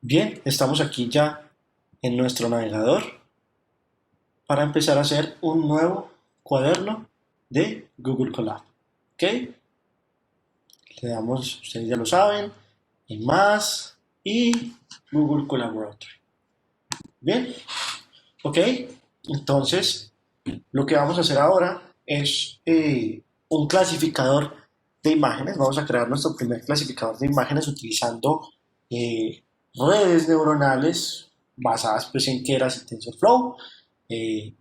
Bien, estamos aquí ya en nuestro navegador para empezar a hacer un nuevo cuaderno de Google Colab. ¿Ok? Le damos, ustedes ya lo saben, en más y Google Collaboratory. Bien, ok. Entonces, lo que vamos a hacer ahora es un clasificador de imágenes. Vamos a crear nuestro primer clasificador de imágenes utilizando redes neuronales basadas pues en Keras y TensorFlow. Eh,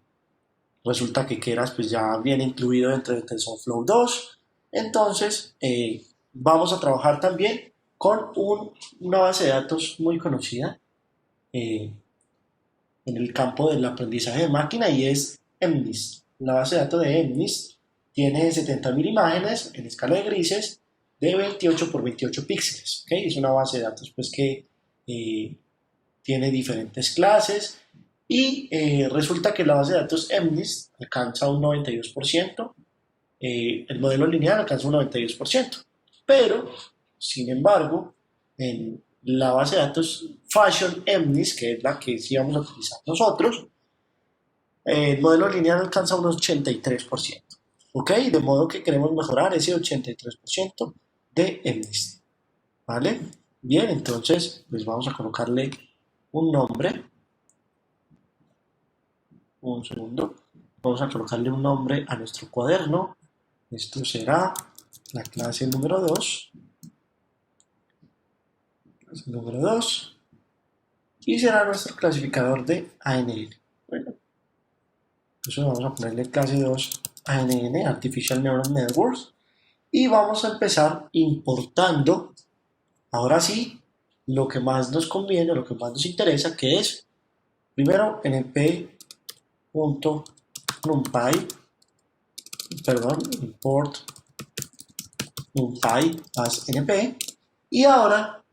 Resulta que Keras pues ya viene incluido dentro de TensorFlow 2. Entonces vamos a trabajar también con una base de datos muy conocida eh, en el campo del aprendizaje de máquina y es MNIST. La base de datos de MNIST tiene 70.000 imágenes en escala de grises de 28 por 28 píxeles. ¿Okay? Es una base de datos pues, que tiene diferentes clases y resulta que la base de datos MNIST alcanza un 92%, el modelo lineal alcanza un 92%, pero, sin embargo, en la base de datos Fashion MNIST, que es la que sí vamos a utilizar nosotros, el modelo lineal alcanza un 83%. ¿Ok? De modo que queremos mejorar ese 83% de MNIST. ¿Vale? Bien, entonces, pues vamos a colocarle un nombre. Un segundo. Vamos a colocarle un nombre a nuestro cuaderno. Esto será la clase número 2. Clase número 2. Y será nuestro clasificador de ANN. Bueno, entonces vamos a ponerle clase 2 ANN, Artificial Neural Networks. Y vamos a empezar importando, ahora sí, lo que más nos conviene, lo que más nos interesa, que es, primero, np.numpy, perdón, import numpy as np. Y ahora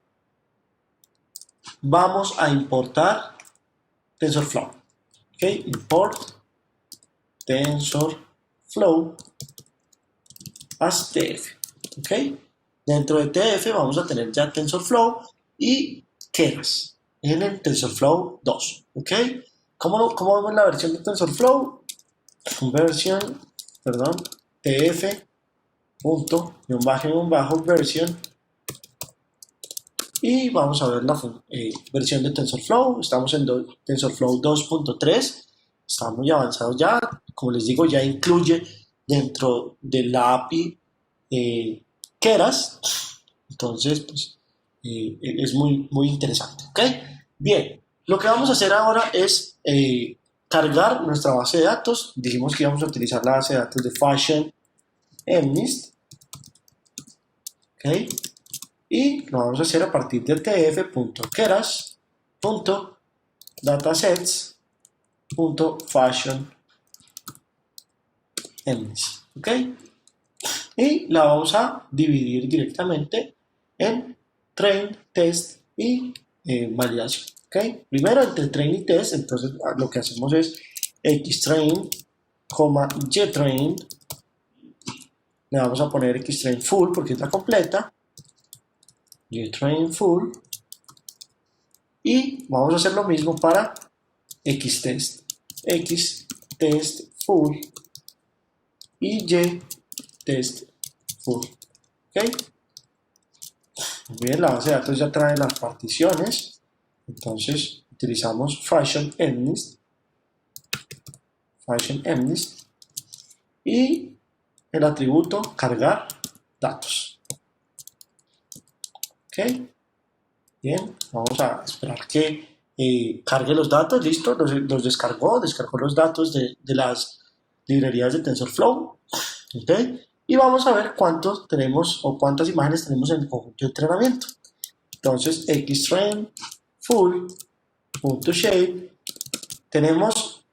vamos a importar TensorFlow. ¿Ok? Import TensorFlow as TF. ¿Ok? Dentro de TF vamos a tener ya TensorFlow y Keras en el TensorFlow 2. ¿Ok? ¿Cómo vemos la versión de TensorFlow? Versión, perdón, TF punto, bajo version, y vamos a ver la versión de TensorFlow. Estamos en TensorFlow 2.3, está muy avanzado ya, como les digo, ya incluye dentro de la API Keras, entonces pues, es muy interesante. ¿Okay? Bien, lo que vamos a hacer ahora es cargar nuestra base de datos. Dijimos que íbamos a utilizar la base de datos de Fashion MNIST. ¿Okay? Y lo vamos a hacer a partir de tf.keras.datasets.fashion MNIST. ¿Ok? Y la vamos a dividir directamente en train, test y validación. ¿Okay? Primero entre train y test, entonces lo que hacemos es xtrain, ytrain, le vamos a poner xtrain full porque es la completa, ytrain full, y vamos a hacer lo mismo para xtest, xtest full y ytest full. ¿Okay? Muy bien, la base de datos ya trae las particiones, entonces utilizamos Fashion MNIST y el atributo cargar datos. ¿Ok? Bien, vamos a esperar que cargue los datos. Listo, los descargó los datos de las librerías de TensorFlow. ¿Ok? Y vamos a ver cuántos tenemos o cuántas imágenes tenemos en el conjunto de entrenamiento. Entonces, xtrain full.shape, tenemos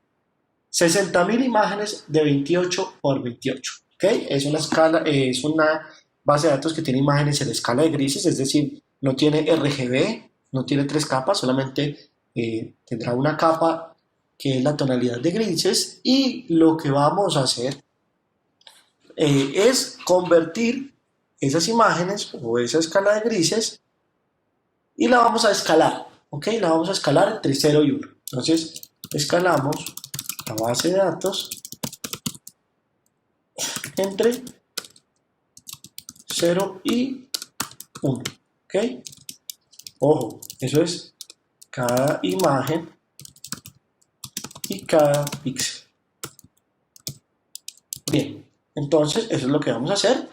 60.000 imágenes de 28 por 28. ¿Ok? Es una escala, es una base de datos que tiene imágenes en escala de grises, es decir, no tiene RGB, no tiene tres capas, solamente tendrá una capa que es la tonalidad de grises, y lo que vamos a hacer es convertir esas imágenes o esa escala de grises y la vamos a escalar. ¿ok? La vamos a escalar entre 0 y 1. Entonces, escalamos la base de datos entre 0 y 1, ¿ok? Ojo, eso es cada imagen y cada píxel. Bien, entonces eso es lo que vamos a hacer.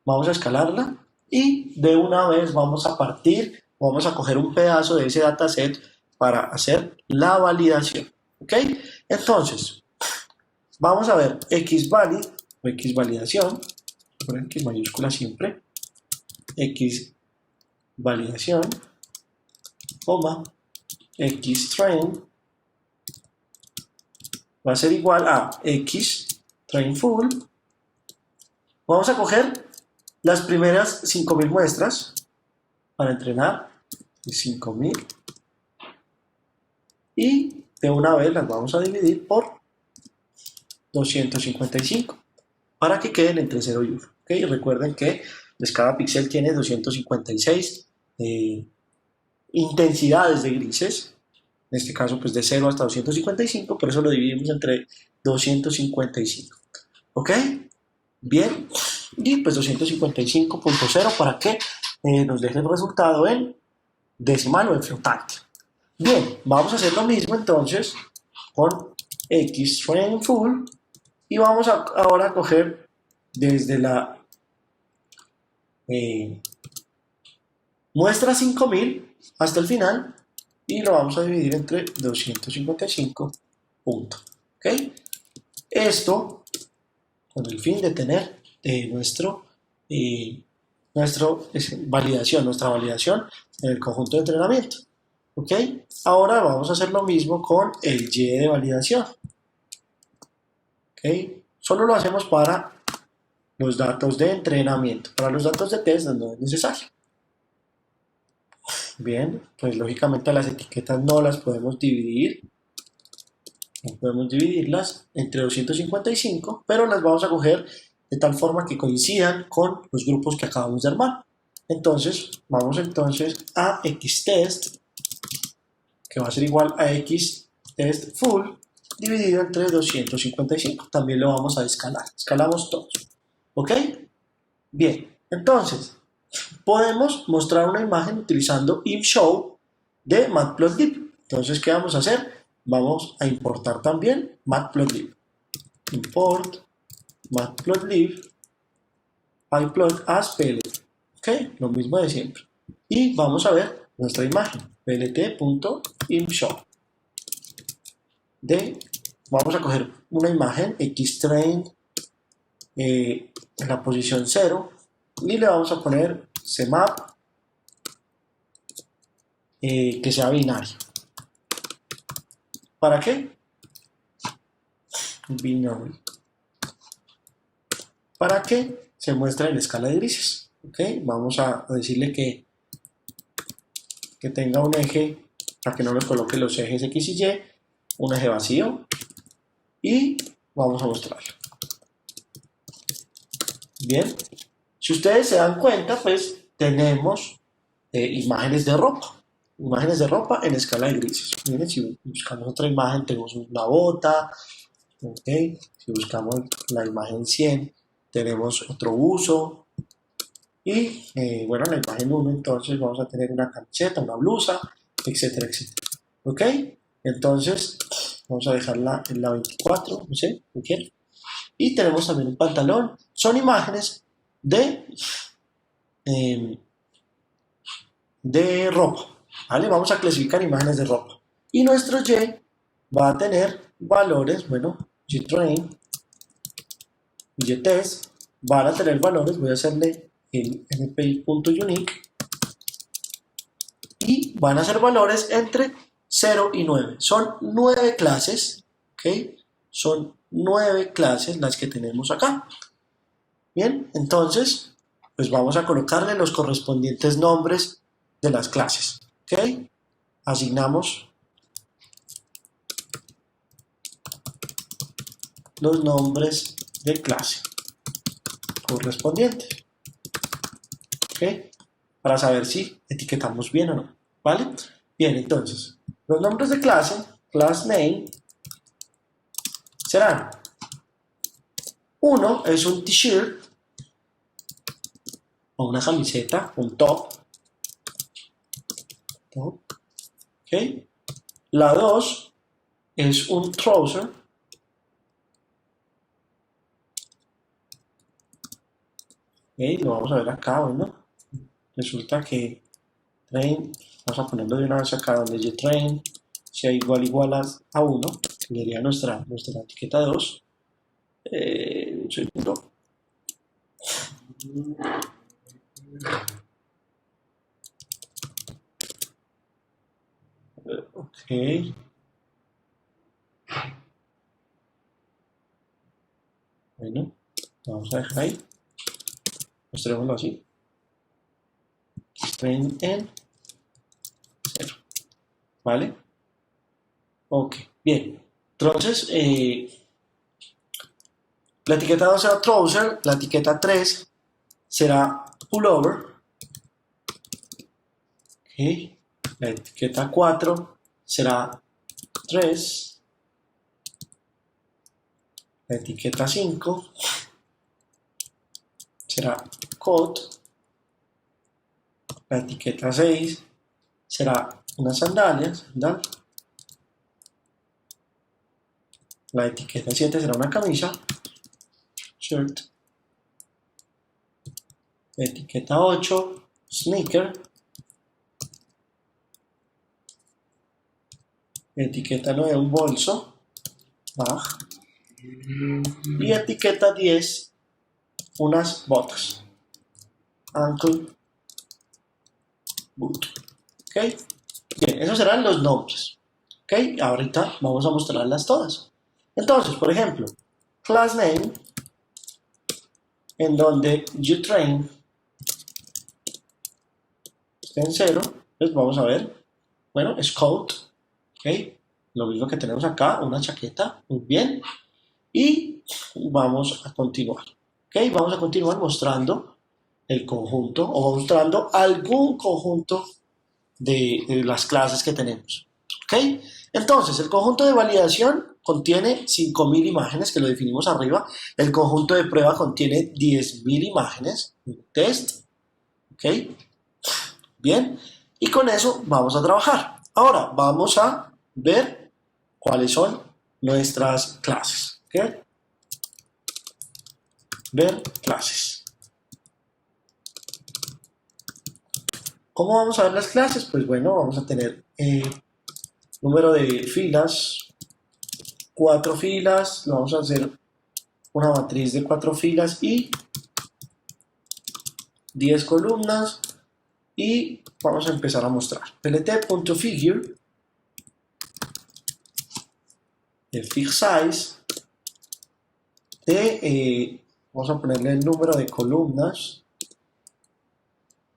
Vamos a escalarla y de una vez vamos a partir, vamos a coger un pedazo de ese dataset para hacer la validación, ¿ok? Entonces, vamos a ver xvalid o xvalidación, poner x mayúscula siempre, xvalidación, coma, xtrain va a ser igual a xtrain full. Vamos a coger las primeras 5000 muestras para entrenar, 5000, y de una vez las vamos a dividir por 255 para que queden entre 0 y 1. ¿Okay? Recuerden que pues, cada píxel tiene 256 intensidades de grises, en este caso pues de 0 hasta 255, por eso lo dividimos entre 255. ¿Ok? Bien, y pues 255.0 para que nos deje el resultado en decimal o en flotante. Bien, vamos a hacer lo mismo entonces con xtrain full y vamos ahora a coger desde la muestra 5000 hasta el final y lo vamos a dividir entre 255 puntos. ¿Ok? Esto con el fin de tener nuestra validación en el conjunto de entrenamiento. ¿Ok? Ahora vamos a hacer lo mismo con el Y de validación. ¿Ok? Solo lo hacemos para los datos de entrenamiento. Para los datos de test no es necesario. Bien, pues lógicamente las etiquetas no las podemos dividir. No podemos dividirlas entre 255, pero las vamos a coger de tal forma que coincidan con los grupos que acabamos de armar. Entonces, vamos entonces a xtest, que va a ser igual a xtest full, dividido entre 255. También lo vamos a escalar. Escalamos todos. ¿Ok? Bien, entonces, podemos mostrar una imagen utilizando imshow de matplotlib. Entonces, ¿qué vamos a hacer? Vamos a importar también matplotlib. Import matplotlib pyplot as plt. Ok, lo mismo de siempre. Y vamos a ver nuestra imagen. plt.imshow. Vamos a coger una imagen xtrain en la posición 0 y le vamos a poner cmap que sea binario. ¿Para qué? Binary. Para que se muestre en escala de grises. ¿Okay? Vamos a decirle que tenga un eje, para que no nos coloque los ejes X y Y, un eje vacío, y vamos a mostrarlo. Bien, si ustedes se dan cuenta, pues tenemos imágenes de ropa en escala de grises. Miren, si buscamos otra imagen, tenemos una bota, ¿okay? Si buscamos la imagen 100, tenemos otro uso, y bueno, en la imagen 1 entonces vamos a tener una camiseta, una blusa, etcétera, etcétera. ¿Ok? Entonces, vamos a dejarla en la 24, no sé, cualquiera. Y tenemos también un pantalón. Son imágenes de ropa, ¿vale? Vamos a clasificar imágenes de ropa. Y nuestro Y va a tener valores, bueno, gtrain, ytest, van a tener valores, voy a hacerle el npi.unique, y van a ser valores entre 0 y 9. Son 9 clases, ¿ok? Son 9 clases las que tenemos acá. Bien, entonces, pues vamos a colocarle los correspondientes nombres de las clases, ¿ok? Asignamos los nombres de clase correspondientes, ¿ok? Para saber si etiquetamos bien o no, ¿vale? Bien, entonces, los nombres de clase, class name, serán, uno es un t-shirt, o una camiseta, un top, ¿ok? La 2 es un trouser, ¿ok? Lo vamos a ver acá, bueno, resulta que train, vamos a ponerlo de una vez acá donde dice train, sea igual a 1, que sería nuestra etiqueta 2. Un segundo. Ok. Bueno, vamos a dejar ahí. Mostrémoslo así. String en 0. ¿Vale? Ok, bien. Entonces, la etiqueta 2 será trouser, la etiqueta 3 será pullover. Ok. La etiqueta 4 será dress. La etiqueta 5 será coat. La etiqueta 6 será una sandalia, sandal. La etiqueta 7 será una camisa, shirt. La etiqueta 8, sneaker. La etiqueta 9, un bolso, bag. Y etiqueta 10, unas botas, ankle boot. ¿Ok? Bien, esos serán los nombres. ¿Ok? Ahorita vamos a mostrarlas todas. Entonces, por ejemplo, class name, en donde uTrain está en 0, pues vamos a ver, bueno, es coat, ¿ok? Lo mismo que tenemos acá, una chaqueta, muy bien. Y vamos a continuar, ¿ok? Vamos a continuar mostrando el conjunto o mostrando algún conjunto de las clases que tenemos, ¿ok? Entonces, el conjunto de validación contiene 5.000 imágenes, que lo definimos arriba. El conjunto de prueba contiene 10.000 imágenes, un test, ¿ok? Bien, y con eso vamos a trabajar. Ahora vamos a ver cuáles son nuestras clases, ¿ok? Ver clases. ¿Cómo vamos a ver las clases? Pues bueno, vamos a tener número de filas, 4 filas, vamos a hacer una matriz de 4 filas y 10 columnas y vamos a empezar a mostrar. plt.figure, el fig size, vamos a ponerle el número de columnas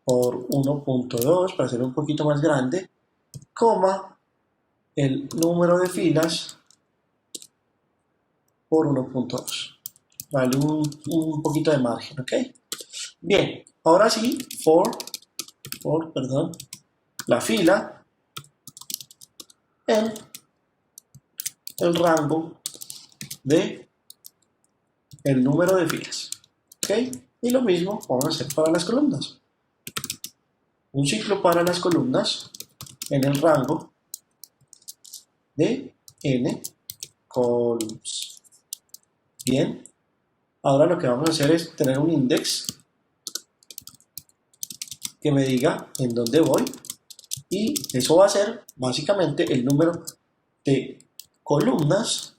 por 1.2 para hacerlo un poquito más grande, coma, el número de filas por 1.2. Vale, un poquito de margen, ¿ok? Bien, ahora sí, perdón, la fila en el rango de el número de filas, ¿ok? Y lo mismo vamos a hacer para las columnas. Un ciclo para las columnas en el rango de n columns. Bien, ahora lo que vamos a hacer es tener un index que me diga en dónde voy y eso va a ser básicamente el número de columnas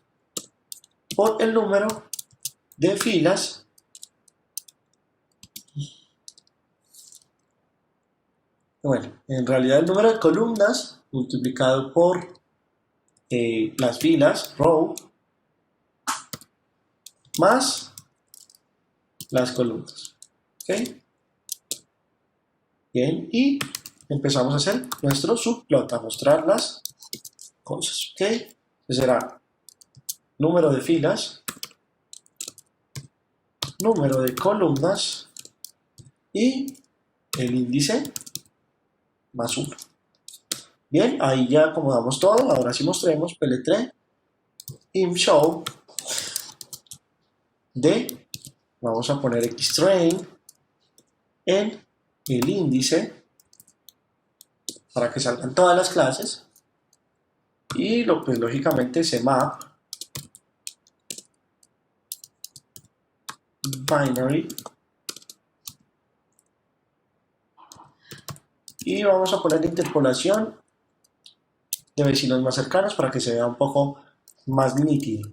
por el número de filas bueno, en realidad el número de columnas multiplicado por las filas, row, más las columnas. ¿Ok? Bien, y empezamos a hacer nuestro subplot, a mostrar las cosas. ¿Ok? Entonces será número de filas, número de columnas y el índice más 1. Bien, ahí ya acomodamos todo. Ahora sí mostremos pl3 imshow de, vamos a poner xtrain en el índice para que salgan todas las clases y pues lógicamente cmap binary y vamos a poner interpolación de vecinos más cercanos para que se vea un poco más nítido.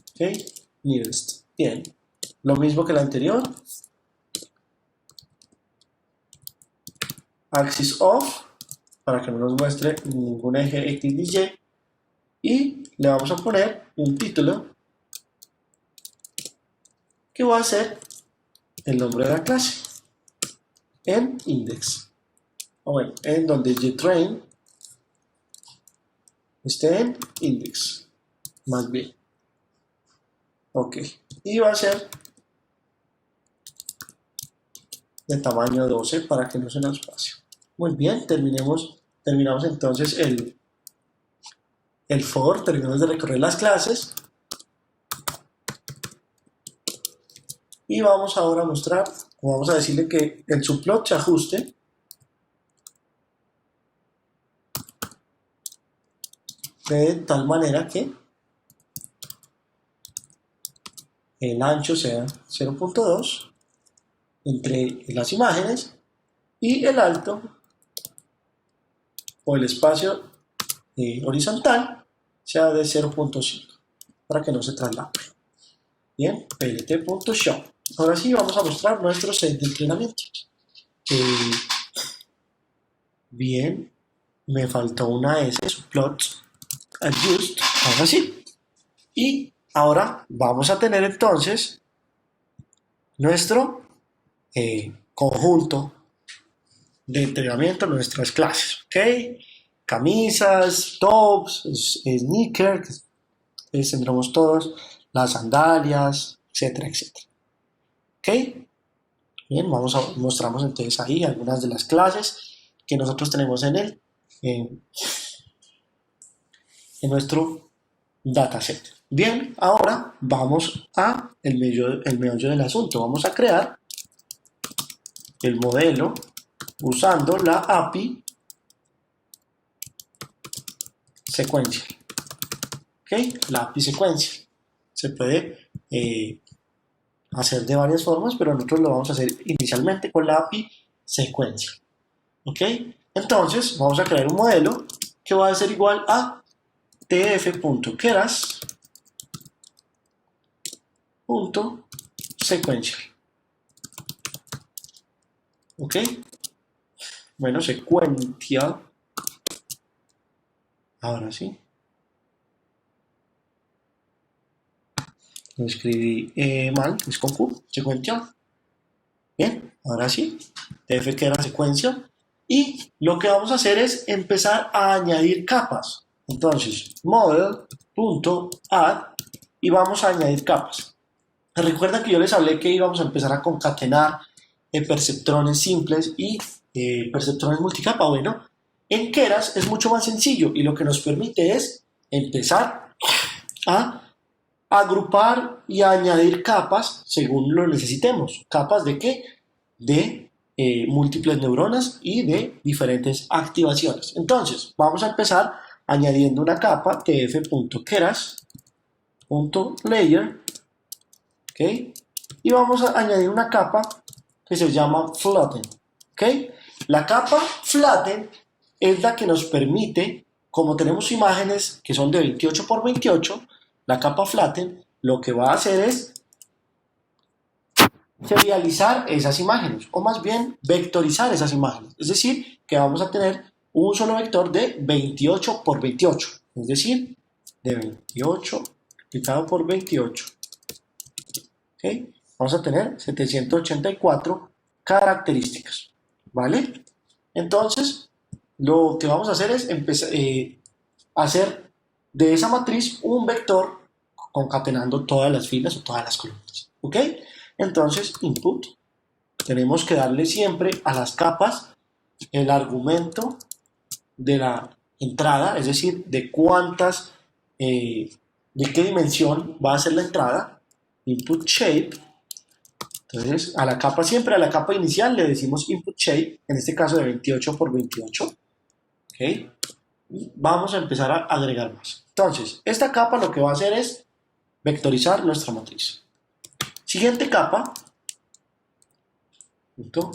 Ok, nearest. Bien, lo mismo que la anterior. Axis off para que no nos muestre ningún eje X ni Y y le vamos a poner un título que va a ser el nombre de la clase en index, o bueno, en donde JTrain esté en index, más bien. Ok, y va a ser de tamaño 12 para que no se nos pase. Muy bien, terminamos entonces el for, terminamos de recorrer las clases y vamos ahora a mostrar, vamos a decirle que el subplot se ajuste de tal manera que el ancho sea 0.2 entre las imágenes y el alto o el espacio horizontal sea de 0.5 para que no se traslape. Bien, plt.show. Ahora sí vamos a mostrar nuestro set de entrenamiento. Bien, me faltó una S, subplot, adjust, ahora sí. Y ahora vamos a tener entonces nuestro conjunto de entrenamiento, nuestras clases, ¿ok? Camisas, tops, sneakers, tendremos todos, las sandalias, etcétera, etcétera. ¿Ok? Bien, mostramos entonces ahí algunas de las clases que nosotros tenemos en nuestro dataset. Bien, ahora vamos a el meollo del asunto. Vamos a crear el modelo usando la API secuencia. ¿Ok? La API secuencia. Se puede hacer de varias formas, pero nosotros lo vamos a hacer inicialmente con la API secuencia. ¿Ok? Entonces, vamos a crear un modelo que va a ser igual a tf.keras.sequential. ¿Ok? Bueno, secuencia. Ahora sí. Lo escribí mal, es con Q, secuencial. Bien, ahora sí. tf que era secuencia. Y lo que vamos a hacer es empezar a añadir capas. Entonces, model.add y vamos a añadir capas. Recuerda que yo les hablé que íbamos a empezar a concatenar perceptrones simples y perceptrones multicapa. Bueno, en Keras es mucho más sencillo y lo que nos permite es empezar a agrupar y a añadir capas según lo necesitemos. ¿Capas de qué? De múltiples neuronas y de diferentes activaciones. Entonces, vamos a empezar añadiendo una capa tf.keras.layer, ¿ok? Y vamos a añadir una capa que se llama flatten, ¿ok? La capa flatten es la que nos permite, como tenemos imágenes que son de 28 por 28, la capa flatten lo que va a hacer es serializar esas imágenes, o más bien vectorizar esas imágenes. Es decir, que vamos a tener un solo vector de 28 por 28, es decir, de 28 multiplicado por 28. ¿Okay? Vamos a tener 784 características, ¿vale? Entonces, lo que vamos a hacer es empezar hacer de esa matriz un vector concatenando todas las filas o todas las columnas, ¿ok? Entonces, input, tenemos que darle siempre a las capas el argumento de la entrada, es decir, de cuántas, de qué dimensión va a ser la entrada, input shape. Entonces, a la capa, siempre a la capa inicial le decimos input shape, en este caso de 28 por 28. ¿Ok? Y vamos a empezar a agregar más. Entonces, esta capa lo que va a hacer es vectorizar nuestra matriz. Siguiente capa, punto,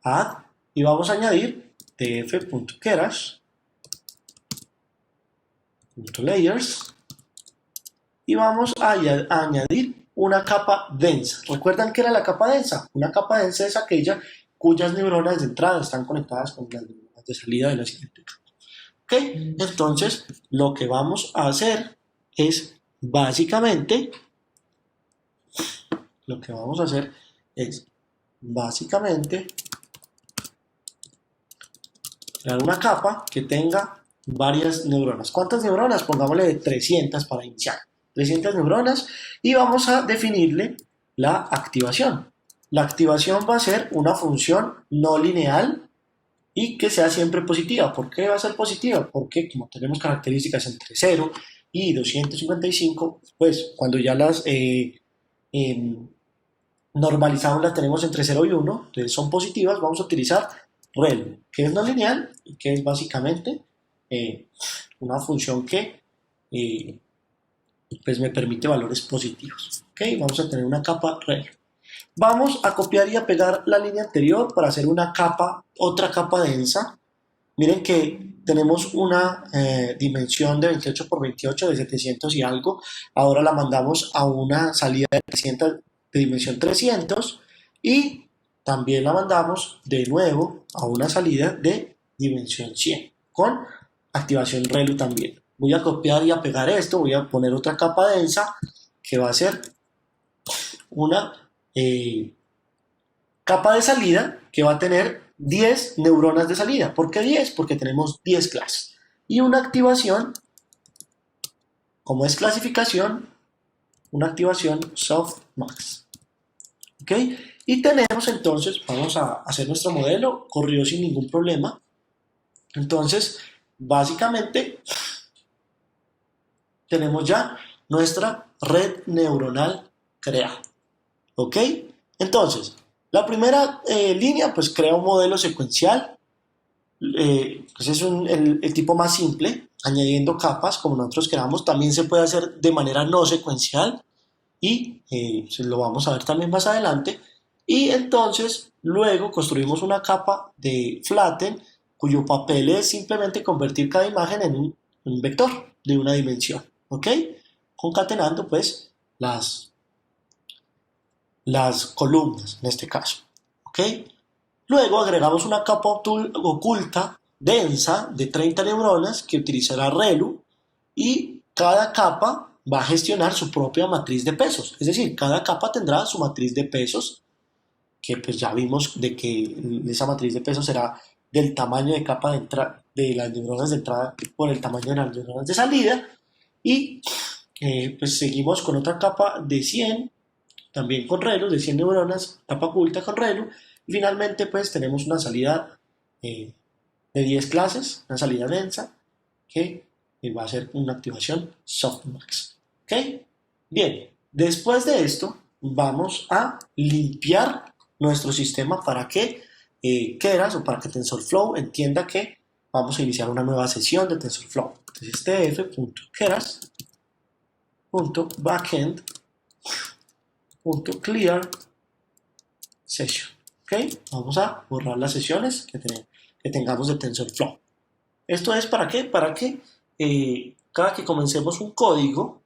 add, y vamos a añadir tf.keras.layers y vamos a añadir una capa densa. ¿Recuerdan qué era la capa densa? Una capa densa es aquella cuyas neuronas de entrada están conectadas con las neuronas de salida de la siguiente capa. ¿Ok? Entonces, lo que vamos a hacer es básicamente crear una capa que tenga varias neuronas. ¿Cuántas neuronas? Pongámosle de 300 para iniciar. 300 neuronas y vamos a definirle la activación. La activación va a ser una función no lineal y que sea siempre positiva. ¿Por qué va a ser positiva? Porque como tenemos características entre 0 y 255, pues cuando ya las normalizamos las tenemos entre 0 y 1, entonces son positivas, vamos a utilizar rel, que es no lineal y que es básicamente una función que pues me permite valores positivos. ¿Okay? Vamos a tener una capa rel. Vamos a copiar y a pegar la línea anterior para hacer una capa, otra capa densa. Miren que tenemos una dimensión de 28 por 28 de 700 y algo. Ahora la mandamos a una salida de 300, de dimensión 300 y también la mandamos de nuevo a una salida de dimensión 100 con activación ReLU también. Voy a copiar y a pegar esto, voy a poner otra capa densa que va a ser una capa de salida que va a tener 10 neuronas de salida. ¿Por qué 10? Porque tenemos 10 clases. Y una activación, como es clasificación, una activación softmax. ¿Ok? Y tenemos entonces, vamos a hacer nuestro modelo, corrió sin ningún problema. Entonces, básicamente, tenemos ya nuestra red neuronal creada. ¿Ok? Entonces, la primera línea, pues crea un modelo secuencial. Pues es el tipo más simple, añadiendo capas como nosotros queramos. También se puede hacer de manera no secuencial y lo vamos a ver también más adelante. Y entonces, luego construimos una capa de flatten cuyo papel es simplemente convertir cada imagen en un vector de una dimensión. ¿Ok? Concatenando pues las columnas en este caso. ¿Ok? Luego agregamos una capa oculta densa de 30 neuronas que utilizará ReLU y cada capa va a gestionar su propia matriz de pesos. Es decir, cada capa tendrá su matriz de pesos que pues ya vimos de que esa matriz de pesos será del tamaño de capa de las neuronas de entrada por el tamaño de las neuronas de salida y pues seguimos con otra capa de 100 también con ReLU, de 100 neuronas, capa oculta con ReLU, y finalmente pues tenemos una salida de 10 clases, una salida densa, que va a ser una activación softmax. ¿Ok? Bien, después de esto vamos a limpiar nuestro sistema para que Keras o para que TensorFlow entienda que vamos a iniciar una nueva sesión de TensorFlow. Entonces tf.keras.backend.clear session. ¿Ok? Vamos a borrar las sesiones que tengamos de TensorFlow. ¿Esto es para qué? Para que cada que comencemos un código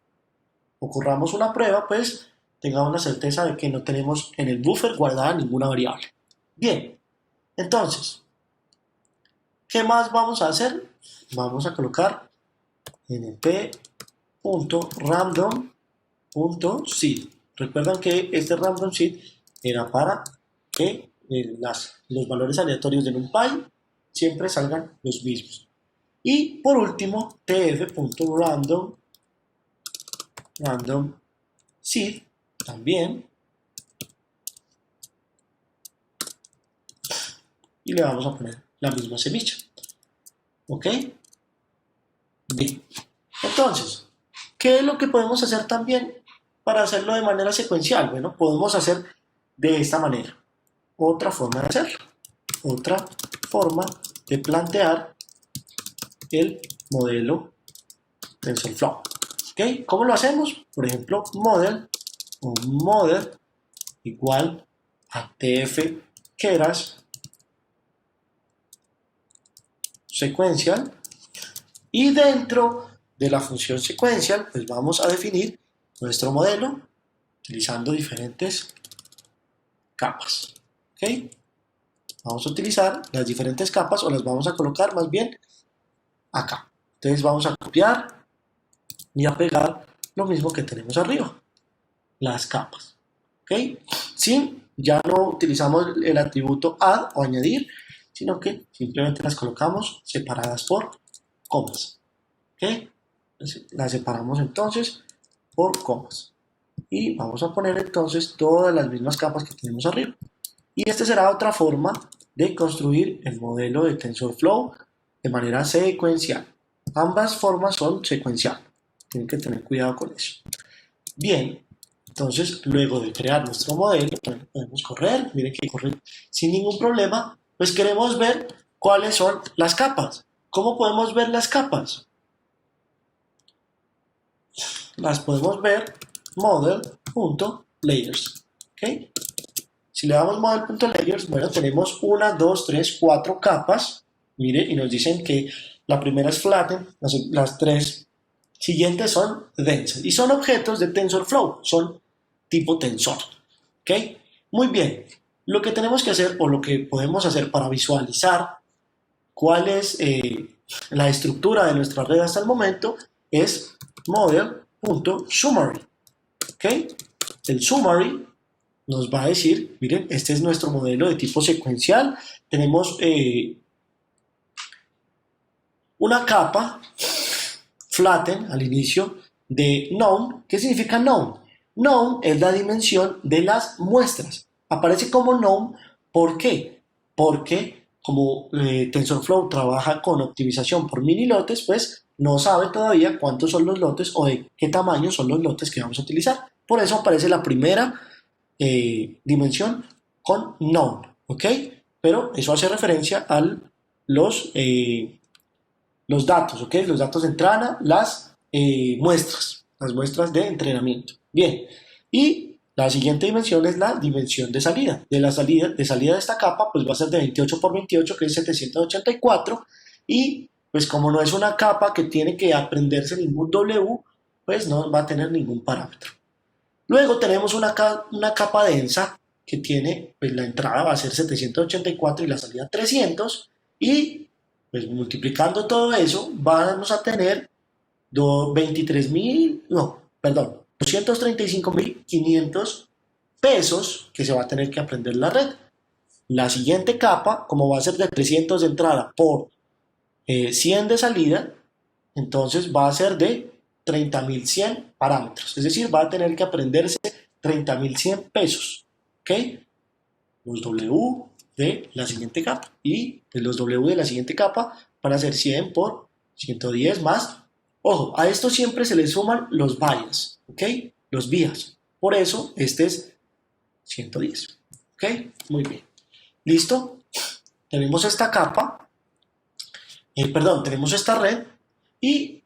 o corramos una prueba, pues tengamos la certeza de que no tenemos en el buffer guardada ninguna variable. Bien, entonces, ¿qué más vamos a hacer? Vamos a colocar np.random.seed. Recuerdan que este random seed era para que los valores aleatorios de NumPy siempre salgan los mismos. Y por último, tf.random seed también y le vamos a poner la misma semilla. ¿Ok? Bien. Entonces, ¿qué es lo que podemos hacer también para hacerlo de manera secuencial? Bueno, podemos hacer de esta manera. Otra forma de hacerlo. Otra forma de plantear el modelo TensorFlow. ¿Ok? ¿Cómo lo hacemos? Por ejemplo, model o model igual a tf keras sequential, y dentro de la función sequential pues vamos a definir nuestro modelo utilizando diferentes capas. ¿Ok? Vamos a utilizar las diferentes capas, o las vamos a colocar más bien acá. Entonces vamos a copiar y a pegar lo mismo que tenemos arriba, las capas. ¿Ok? Ya no utilizamos el atributo add o añadir, sino que simplemente las colocamos separadas por comas. ¿Ok? Las separamos entonces por comas. Y vamos a poner entonces todas las mismas capas que tenemos arriba. Y esta será otra forma de construir el modelo de TensorFlow de manera secuencial. Ambas formas son secuenciales. Tienen que tener cuidado con eso. Bien, entonces luego de crear nuestro modelo, podemos correr, miren que corre sin ningún problema, pues queremos ver cuáles son las capas. ¿Cómo podemos ver las capas? Las podemos ver model.layers. ¿Okay? Si le damos model.layers, bueno, tenemos 1, 2, 3, 4 capas. Mire, y nos dicen que la primera es flatten, las 3 siguientes son densas. Y son objetos de TensorFlow, son tipo tensor. ¿Ok? Muy bien. Lo que tenemos que hacer, o lo que podemos hacer para visualizar cuál es la estructura de nuestra red hasta el momento, es model.summary. ¿Ok? El summary nos va a decir, miren, este es nuestro modelo de tipo secuencial. Tenemos una capa flatten al inicio de known. ¿Qué significa known? Known es la dimensión de las muestras. Aparece como known, ¿por qué? Porque como TensorFlow trabaja con optimización por mini lotes, pues no sabe todavía cuántos son los lotes o de qué tamaño son los lotes que vamos a utilizar. Por eso aparece la primera dimensión con known, ¿ok? Pero eso hace referencia a los datos, ¿ok? Los datos de entrada, las muestras de entrenamiento. Bien, y la siguiente dimensión es la dimensión de salida. De salida de esta capa, pues va a ser de 28 por 28, que es 784, y pues como no es una capa que tiene que aprenderse ningún W, pues no va a tener ningún parámetro. Luego tenemos una capa densa que tiene, pues la entrada va a ser 784 y la salida 300, y pues multiplicando todo eso vamos a tener 235.500 pesos que se va a tener que aprender la red. La siguiente capa, como va a ser de 300 de entrada por 100 de salida, entonces va a ser de 30.100 parámetros, es decir, va a tener que aprenderse 30.100 pesos, ¿ok? Los W de la siguiente capa, y pues los W de la siguiente capa van a ser 100 por 110 más. Ojo, a esto siempre se le suman los bias, ¿ok? Los vías. Por eso este es 110, ¿ok? Muy bien. ¿Listo? Tenemos esta capa, tenemos esta red, y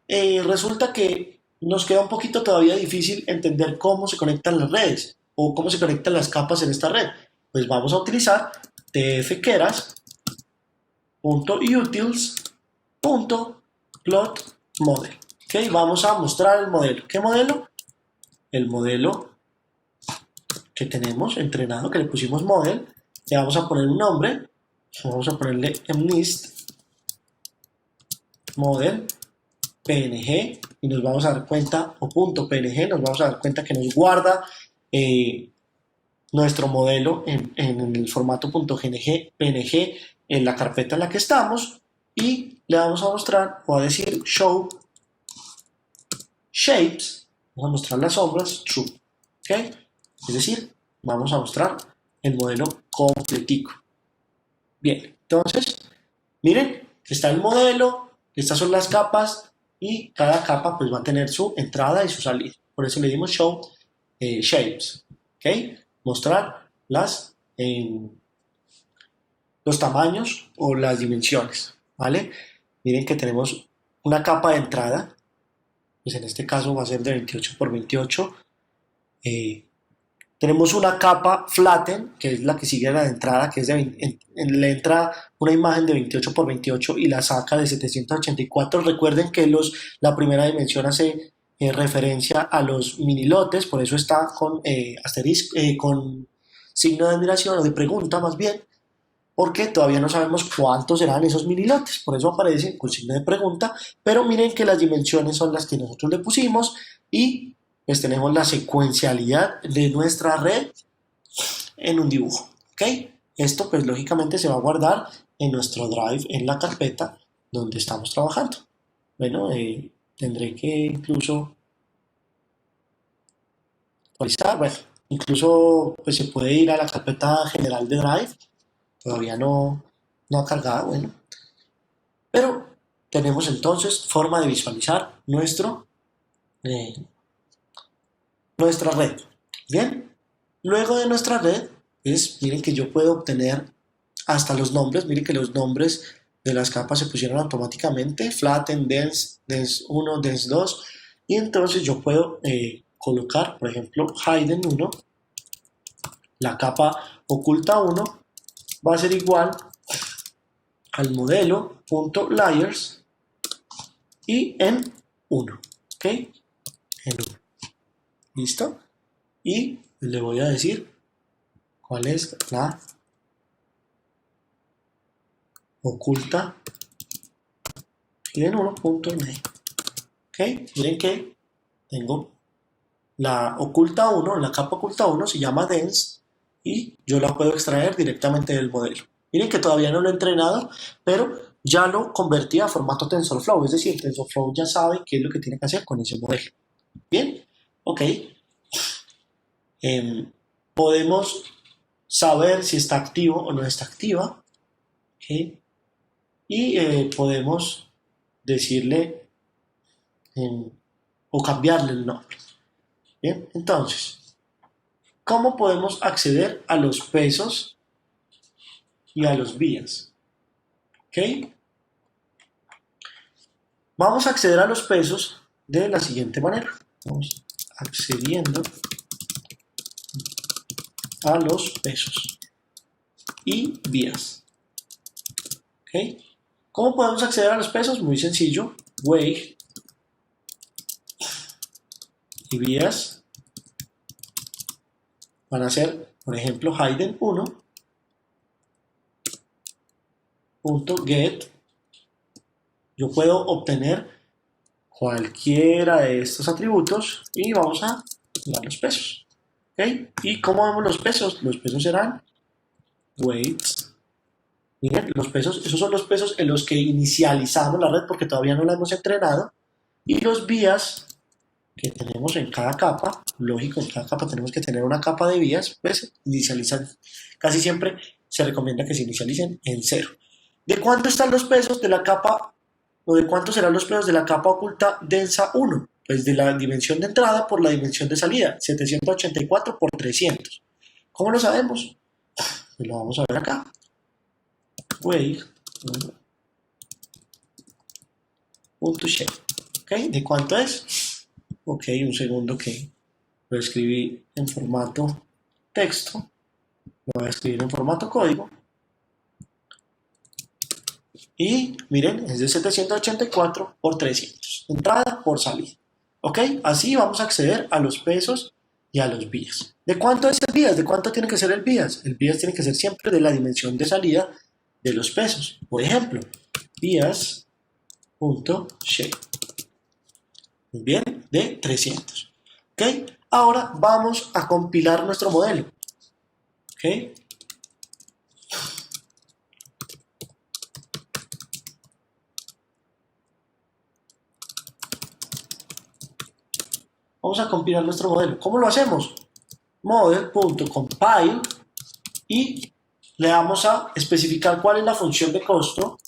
resulta que nos queda un poquito todavía difícil entender cómo se conectan las redes o cómo se conectan las capas en esta red. Pues vamos a utilizar tfkeras.utils.plotModel. ¿Okay? Vamos a mostrar el modelo. ¿Qué modelo? El modelo que tenemos entrenado, que le pusimos model. Le vamos a poner un nombre. Vamos a ponerle MNIST model PNG, y nos vamos a dar cuenta, o punto PNG, nos vamos a dar cuenta que nos guarda nuestro modelo en el formato .png en la carpeta en la que estamos, y le vamos a mostrar, o a decir show shapes, vamos a mostrar las sombras true, ¿ok? Es decir, vamos a mostrar el modelo completico. Bien, Entonces, miren, está el modelo, estas son las capas y cada capa pues va a tener su entrada y su salida. Por eso le dimos Show Shapes, ¿ok? Mostrar los tamaños o las dimensiones, ¿vale? Miren que tenemos una capa de entrada, pues en este caso va a ser de 28 por 28. Tenemos una capa flatten, que es la que sigue a la de entrada, que es le entra una imagen de 28 por 28 y la saca de 784. Recuerden que la primera dimensión hace referencia a los minilotes, por eso está con asterisco, con signo de admiración o de pregunta más bien, porque todavía no sabemos cuántos serán esos minilotes, por eso aparece con signo de pregunta, pero miren que las dimensiones son las que nosotros le pusimos y pues tenemos la secuencialidad de nuestra red en un dibujo, ¿ok? Esto pues lógicamente se va a guardar en nuestro Drive, en la carpeta donde estamos trabajando. Bueno, tendré que incluso actualizar, bueno, incluso pues se puede ir a la carpeta general de Drive, todavía no ha cargado, bueno, pero tenemos entonces forma de visualizar eh, nuestra red. Bien, luego de nuestra red, pues miren que yo puedo obtener hasta los nombres, miren que los nombres de las capas se pusieron automáticamente, flatten, dense, dense 1, dense 2, y entonces yo puedo colocar, por ejemplo, hidden 1, la capa oculta 1, va a ser igual al modelo.layers y en 1, ¿ok? En 1. ¿Listo? Y le voy a decir cuál es la oculta en 1.name. ¿Ok? Miren que tengo la oculta 1, la capa oculta 1 se llama dense y yo la puedo extraer directamente del modelo. Miren que todavía no lo he entrenado, pero ya lo convertí a formato TensorFlow, es decir, TensorFlow ya sabe qué es lo que tiene que hacer con ese modelo. Bien, ok. Podemos saber si está activo o no está activa, ¿okay? Y podemos decirle o cambiarle el nombre. Bien, entonces, ¿cómo podemos acceder a los pesos y a los días? ¿Okay? Vamos a acceder a los pesos de la siguiente manera. Vamos accediendo a los pesos y días. ¿Okay? ¿Cómo podemos acceder a los pesos? Muy sencillo. Weight y vías van a ser, por ejemplo, hidden 1.get. Yo puedo obtener cualquiera de estos atributos y vamos a dar los pesos. ¿Okay? ¿Y cómo vemos los pesos? Los pesos serán weights. Miren, los pesos, esos son los pesos en los que inicializamos la red porque todavía no la hemos entrenado. Y los vías que tenemos en cada capa, lógico, en cada capa tenemos que tener una capa de vías, pues inicializan, casi siempre se recomienda que se inicialicen en 0. ¿De cuánto están los pesos de la capa, o de cuánto serán los pesos de la capa oculta densa 1? Pues de la dimensión de entrada por la dimensión de salida, 784 por 300. ¿Cómo lo sabemos? Pues lo vamos a ver acá. Weight.shape. ¿Ok? ¿De cuánto es? Ok, un segundo que lo escribí en formato texto. Lo voy a escribir en formato código. Y miren, es de 784 por 300. Entrada por salida. ¿Ok? Así vamos a acceder a los pesos y a los vías. ¿De cuánto es el vías? ¿De cuánto tiene que ser el vías? El vías tiene que ser siempre de la dimensión de salida de los pesos. Por ejemplo, vías.shape. Muy bien, de 300. ¿Ok? Ahora vamos a compilar nuestro modelo. ¿Ok? Vamos a compilar nuestro modelo. ¿Cómo lo hacemos? Model.compile y le vamos a especificar cuál es la función de costo.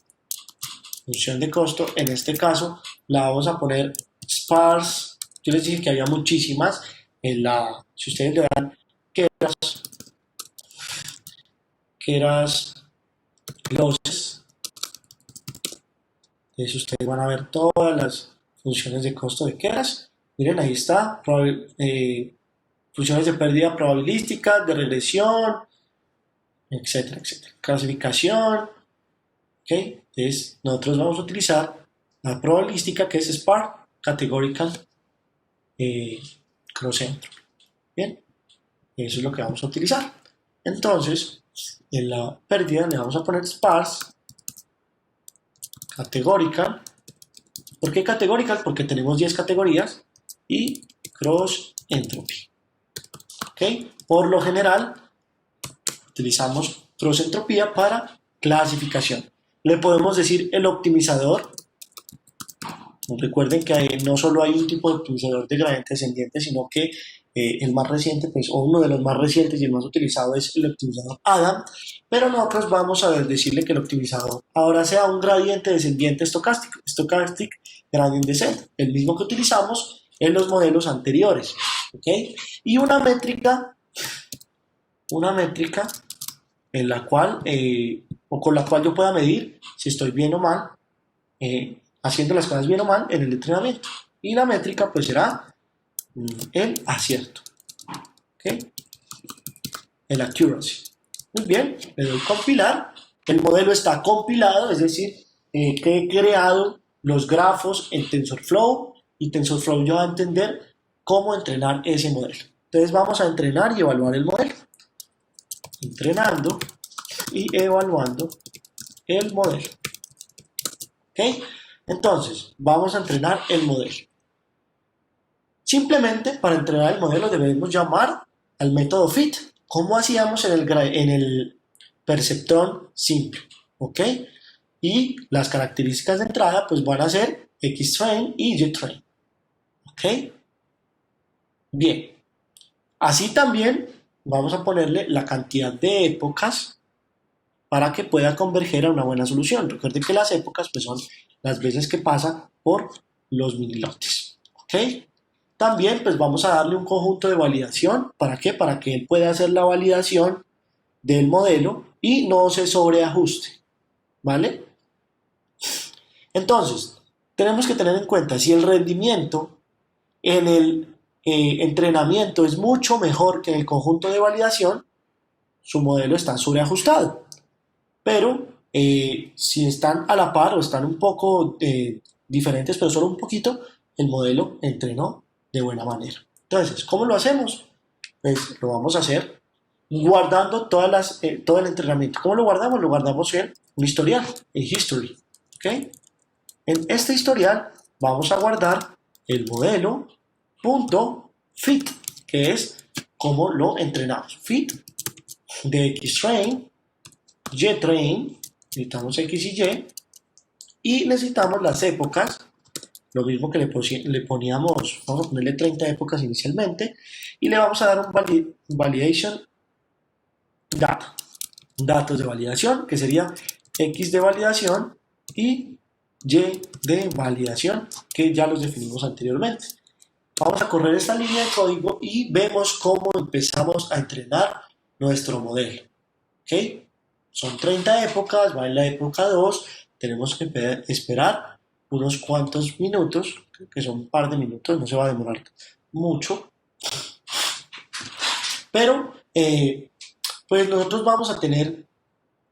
Función de costo, en este caso, la vamos a poner sparse. Yo les dije que había muchísimas. Si ustedes le dan keras losses, entonces ustedes van a ver todas las funciones de costo de keras. Miren, ahí está. Funciones de pérdida probabilística, de regresión, etcétera, etcétera. Clasificación. ¿Ok? Entonces, nosotros vamos a utilizar la probabilística, que es SPAR, Categorical Cross Entropy. Bien, eso es lo que vamos a utilizar. Entonces, en la pérdida le vamos a poner sparse, categorical. ¿Por qué categorical? Porque tenemos 10 categorías y cross entropy. ¿Ok? Por lo general, utilizamos cross entropía para clasificación. Le podemos decir el optimizador. Recuerden que no solo hay un tipo de optimizador de gradiente descendiente, sino que el más reciente, pues, o uno de los más recientes y el más utilizado es el optimizador Adam, pero nosotros vamos a decirle que el optimizador ahora sea un gradiente descendiente estocástico, stochastic gradient descent, el mismo que utilizamos en los modelos anteriores, ¿ok? Y una métrica en la cual, o con la cual yo pueda medir si estoy bien o mal, haciendo las cosas bien o mal en el entrenamiento. Y la métrica pues será el acierto, ¿ok? El accuracy. Muy bien, le doy compilar. El modelo está compilado, es decir, que he creado los grafos en TensorFlow y TensorFlow ya va a entender cómo entrenar ese modelo. Entonces vamos a entrenar y evaluar el modelo. Entrenando y evaluando el modelo. ¿Ok? Entonces, vamos a entrenar el modelo. Simplemente para entrenar el modelo debemos llamar al método fit, como hacíamos en el perceptrón simple. ¿Ok? Y las características de entrada pues van a ser xtrain y ytrain. ¿Ok? Bien. Así también vamos a ponerle la cantidad de épocas para que pueda converger a una buena solución. Recuerden que las épocas pues, son las veces que pasa por los minilotes. ¿Ok? También pues vamos a darle un conjunto de validación. ¿Para qué? Para que él pueda hacer la validación del modelo y no se sobreajuste. ¿Vale? Entonces, tenemos que tener en cuenta si el rendimiento en el entrenamiento es mucho mejor que en el conjunto de validación, su modelo está sobreajustado. Pero si están a la par o están un poco diferentes, pero solo un poquito, el modelo entrenó de buena manera. Entonces, ¿cómo lo hacemos? Pues lo vamos a hacer guardando todo el entrenamiento. ¿Cómo lo guardamos? Lo guardamos en un historial, en history. ¿Okay? En este historial vamos a guardar el modelo.fit, que es cómo lo entrenamos. Fit de xtrain, ytrain, necesitamos x y necesitamos las épocas, lo mismo que le poníamos, vamos a ponerle 30 épocas inicialmente, y le vamos a dar un validation data, datos de validación, que sería x de validación y y de validación, que ya los definimos anteriormente. Vamos a correr esta línea de código y vemos cómo empezamos a entrenar nuestro modelo. ¿Ok? Son 30 épocas, va en la época 2, tenemos que esperar unos cuantos minutos, que son un par de minutos, no se va a demorar mucho, pero pues nosotros vamos a tener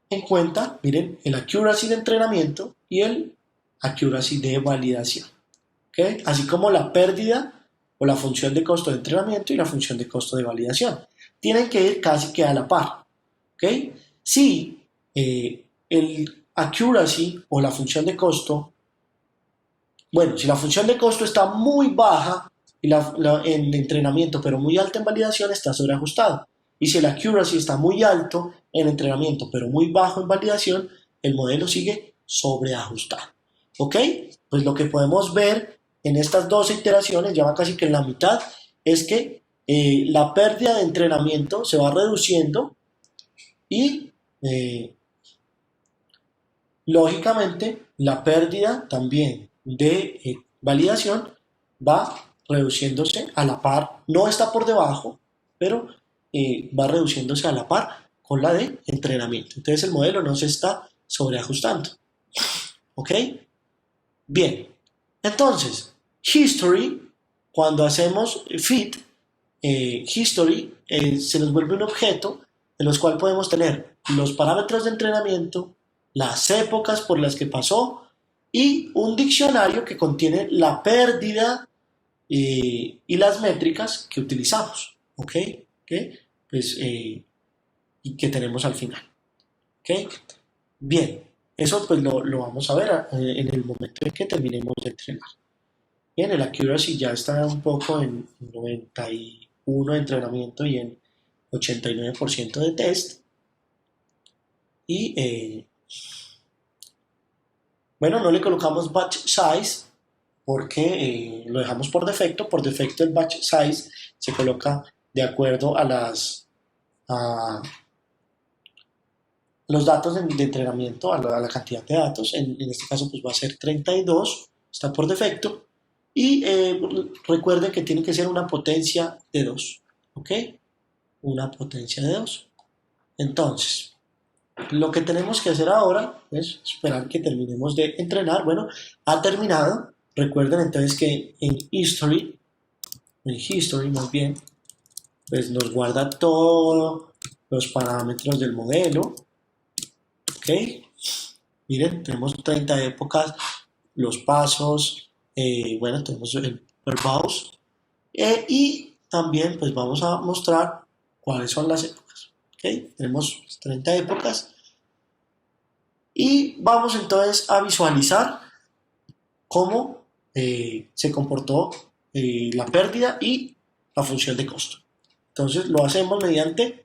en cuenta, miren, el accuracy de entrenamiento y el accuracy de validación, ¿okay? Así como la pérdida o la función de costo de entrenamiento y la función de costo de validación. Tienen que ir casi que a la par, ¿okay? Si el accuracy o la función de costo, bueno, si la función de costo está muy baja en entrenamiento pero muy alta en validación, está sobreajustado. Y si el accuracy está muy alto en entrenamiento pero muy bajo en validación, el modelo sigue sobreajustado. ¿Ok? Pues lo que podemos ver en estas dos iteraciones, ya va casi que en la mitad, es que la pérdida de entrenamiento se va reduciendo y eh, lógicamente la pérdida también de validación va reduciéndose a la par, no está por debajo, pero va reduciéndose a la par con la de entrenamiento. Entonces el modelo no se está sobreajustando. ¿Ok? Bien. Entonces, history, cuando hacemos fit, history se nos vuelve un objeto en los cual podemos tener los parámetros de entrenamiento, las épocas por las que pasó y un diccionario que contiene la pérdida y las métricas que utilizamos, ¿ok? ¿Okay? Pues, y que tenemos al final, ¿ok? Bien, eso pues lo vamos a ver en el momento en que terminemos de entrenar. Bien, el accuracy ya está un poco en 91 de entrenamiento y en 89% de test. Y bueno, no le colocamos batch size porque lo dejamos por defecto. Por defecto el batch size se coloca de acuerdo a los datos de entrenamiento, a la cantidad de datos. En este caso pues va a ser 32, está por defecto. Y recuerden que tiene que ser una potencia de 2, ¿ok? Una potencia de 2. Entonces, lo que tenemos que hacer ahora es esperar que terminemos de entrenar. Bueno, ha terminado. Recuerden entonces que en History más bien, pues nos guarda todos los parámetros del modelo. ¿Ok? Miren, tenemos 30 épocas, los pasos, bueno, tenemos el verbose y también pues vamos a mostrar cuáles son las épocas. ¿Ok? Tenemos 30 épocas y vamos entonces a visualizar cómo se comportó la pérdida y la función de costo. Entonces lo hacemos mediante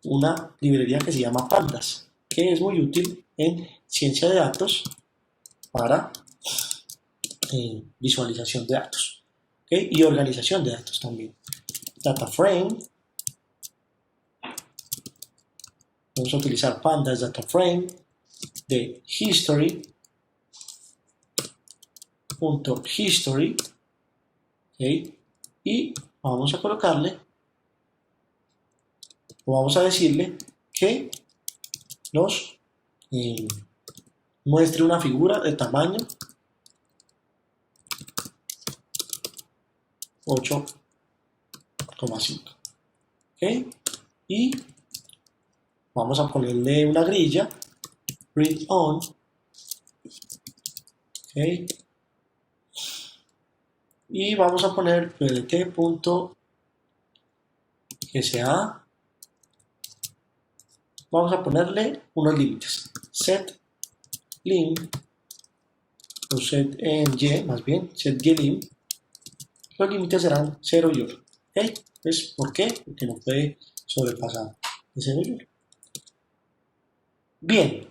una librería que se llama Pandas, que es muy útil en ciencia de datos para visualización de datos, ¿okay? Y organización de datos también. Data frame, vamos a utilizar Pandas Data Frame de history.history, ¿okay? Y vamos a colocarle, o vamos a decirle que nos muestre una figura de tamaño 8,5, ¿okay? Y vamos a ponerle una grilla read on, ¿okay? Y vamos a poner pdt.sa. Vamos a ponerle unos límites. Set lim, o set en y, más bien, set lim. Los límites serán 0 y 1. ¿Okay? Pues, ¿por qué? Porque no puede sobrepasar de 0 y 1. Bien,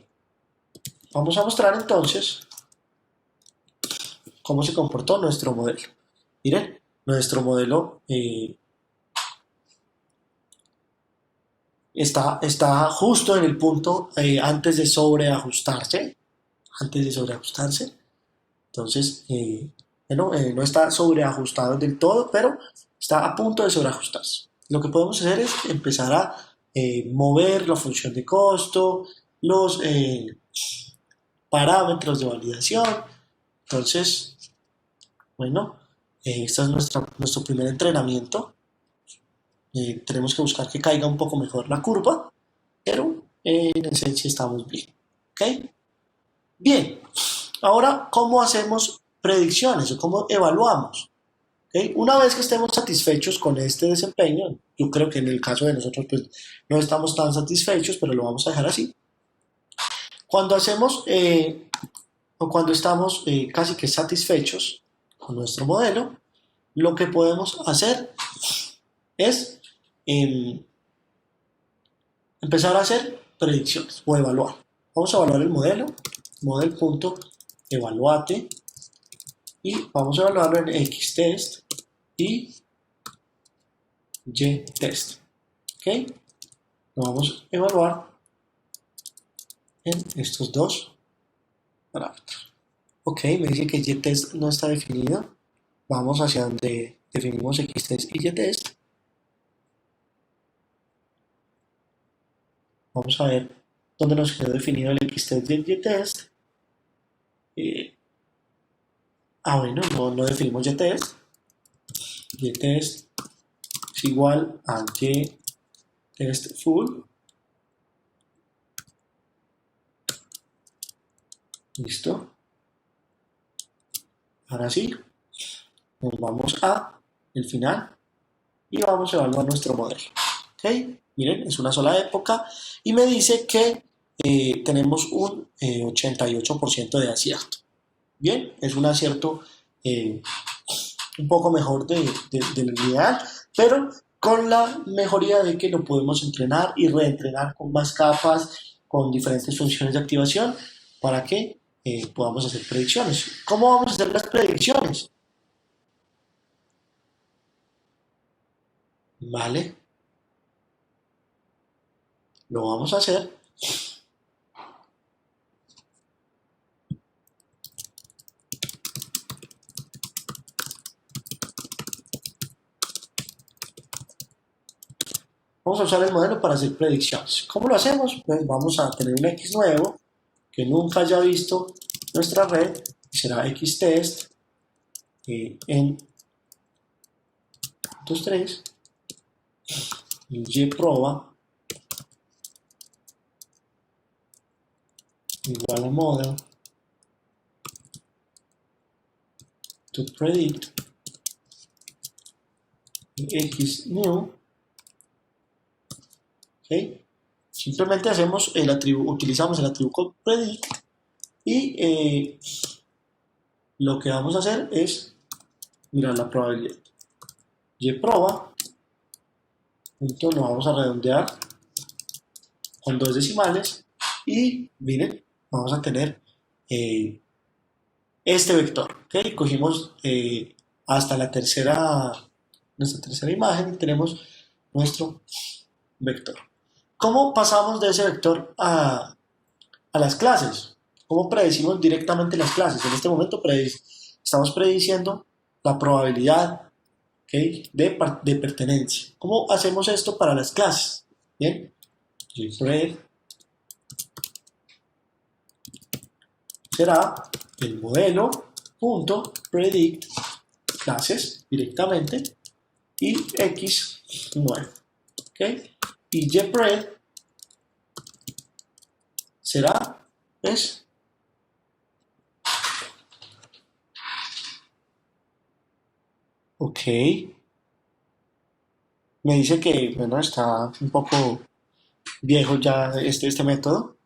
vamos a mostrar entonces cómo se comportó nuestro modelo. Miren, nuestro modelo está justo en el punto antes de sobreajustarse. Entonces, bueno, no está sobreajustado del todo, pero está a punto de sobreajustarse. Lo que podemos hacer es empezar a mover la función de costo, los parámetros de validación. Entonces, bueno, este es nuestro primer entrenamiento. Tenemos que buscar que caiga un poco mejor la curva, pero en esencia estamos bien. ¿Ok? Bien, ahora, ¿cómo hacemos predicciones o cómo evaluamos? ¿Okay? Una vez que estemos satisfechos con este desempeño, yo creo que en el caso de nosotros pues, no estamos tan satisfechos, pero lo vamos a dejar así. Cuando hacemos o cuando estamos casi que satisfechos con nuestro modelo, lo que podemos hacer es empezar a hacer predicciones o evaluar. Vamos a evaluar el modelo, model.evaluate, y vamos a evaluarlo en xtest y ytest. ¿Ok? Lo vamos a evaluar en estos dos parámetros. Ok, me dice que YTest no está definido. Vamos hacia donde definimos XTest y YTest. Vamos a ver dónde nos quedó definido el XTest y el YTest. Bueno, no definimos YTest. YTest es igual a YTest full. Listo. Ahora sí, nos vamos a el final y vamos a evaluar nuestro modelo. ¿Ok? Miren, es una sola época y me dice que tenemos un 88% de acierto. Bien, es un acierto un poco mejor del ideal, pero con la mejoría de que lo podemos entrenar y reentrenar con más capas, con diferentes funciones de activación, para que podamos hacer predicciones. ¿Cómo vamos a hacer las predicciones? Vale, lo vamos a hacer. Vamos a usar el modelo para hacer predicciones. ¿Cómo lo hacemos? Pues vamos a tener un X nuevo que nunca haya visto nuestra red, y será XTest en 3 y proba igual a model to predict X new. ¿Okay? Simplemente utilizamos el atributo predict y lo que vamos a hacer es mirar la probabilidad. YProba, punto, lo vamos a redondear con 2 decimales y miren, vamos a tener este vector. ¿Okay? Cogimos hasta nuestra tercera imagen y tenemos nuestro vector. ¿Cómo pasamos de ese vector a las clases? ¿Cómo predecimos directamente las clases? En este momento estamos prediciendo la probabilidad, ¿okay?, de pertenencia. ¿Cómo hacemos esto para las clases? Bien, JPred será el modelo punto predict clases directamente y x9. ¿Okay? Y JPred será ok, me dice que bueno, está un poco viejo ya este método,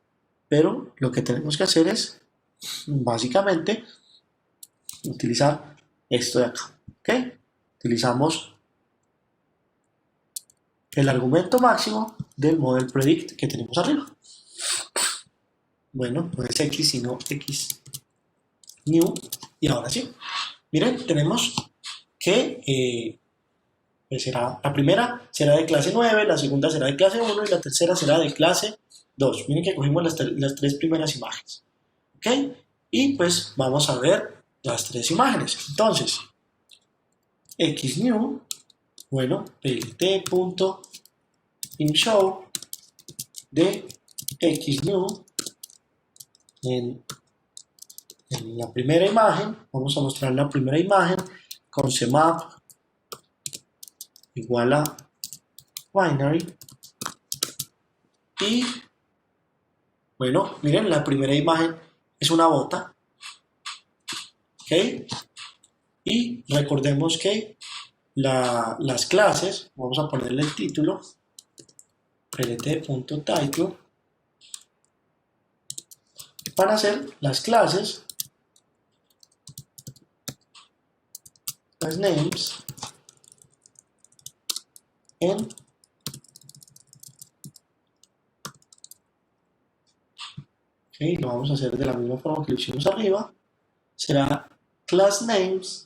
pero lo que tenemos que hacer es básicamente utilizar esto de acá. ¿Ok? Utilizamos el argumento máximo del model predict que tenemos arriba. Bueno, no es x sino x new. Y ahora sí, miren, tenemos que pues la primera será de clase 9, la segunda será de clase 1 y la tercera será de clase 2. Miren que cogimos las 3 primeras imágenes. ¿Ok? Y pues vamos a ver las 3 imágenes. Entonces, xnew, bueno, plt.inshow de xnew en la primera imagen. Vamos a mostrar la primera imagen con cmap igual a binary. Y bueno, miren, la primera imagen es una bota. ¿Ok? Y recordemos que las clases, vamos a ponerle el título, plt.title, van a ser las clases, las names, en okay, lo vamos a hacer de la misma forma que lo hicimos arriba, será class names,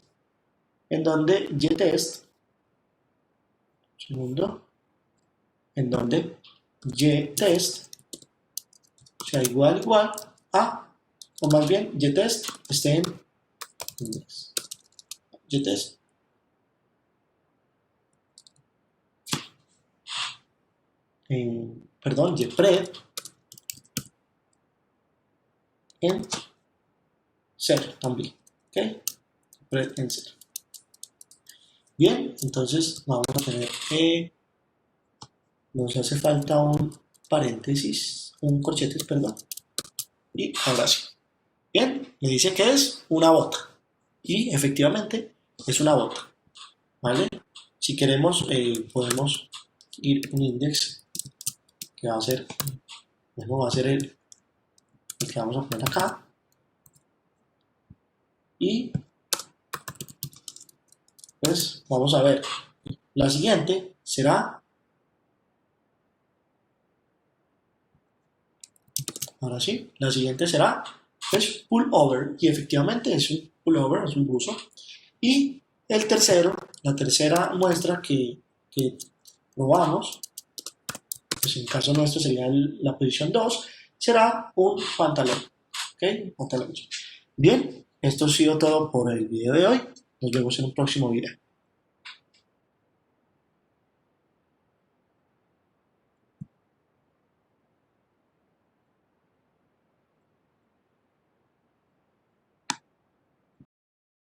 en donde YTest, segundo, en donde YTest sea igual a, o más bien, getTest esté en index. getTest perdón, getPred en 0 también, ¿ok? Pred en 0. Bien, entonces vamos a tener nos hace falta un paréntesis, un corchetes, perdón, y ahora sí. Bien, me dice que es una bota, y efectivamente es una bota, ¿vale? Si queremos, podemos ir un index que va a ser, bueno, va a ser el que vamos a poner acá, y pues vamos a ver, la siguiente será, ahora sí, la siguiente será pues pullover, y efectivamente es un pullover, es un buzo, y el tercero, la tercera muestra que probamos, pues en el caso nuestro sería la posición 2, será un pantalón, ¿ok? Pantalón. Bien, esto ha sido todo por el video de hoy, nos vemos en un próximo video.